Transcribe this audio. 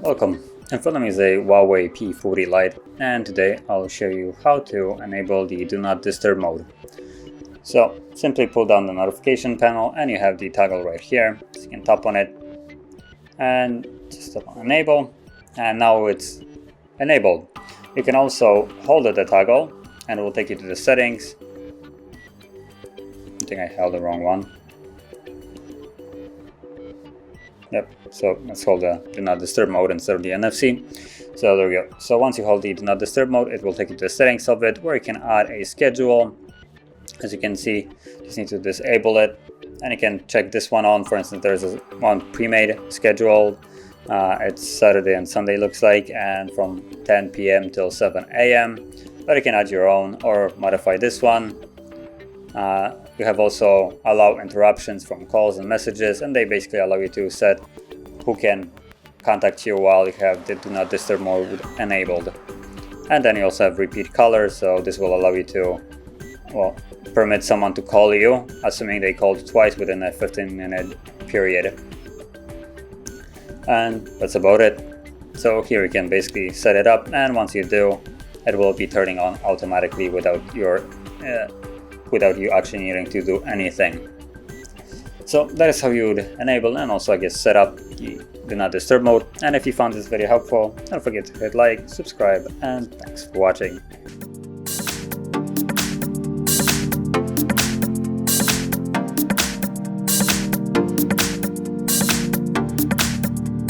Welcome. In front of me is a Huawei P40 Lite, and today I'll show you how to enable the Do Not Disturb mode. So simply pull down the notification panel and you have the toggle right here. So you can tap on it and just tap on enable, and now it's enabled. You can also hold the toggle and it will take you to the settings. I think I held the wrong one. Yep, so let's hold the Do Not Disturb mode instead of the NFC. So there we go. So once you hold the Do Not Disturb mode, it will take you to the settings of it, where you can add a schedule. As you can see, you just need to disable it, and you can check this one on. For instance, there's one pre-made schedule. It's Saturday and Sunday, looks like, and from 10 p.m. till 7 a.m. But you can add your own or modify this one. You have also allow interruptions from calls and messages, and they basically allow you to set who can contact you while you have the Do Not Disturb mode enabled. And then you also have repeat caller, so this will allow you to, well, permit someone to call you, assuming they called twice within a 15-minute period. And that's about it. So here you can basically set it up, and once you do, it will be turning on automatically without you actually needing to do anything. So that is how you would enable and also, I guess, set up the Do Not Disturb mode. And if you found this video helpful, don't forget to hit like, subscribe, and thanks for watching.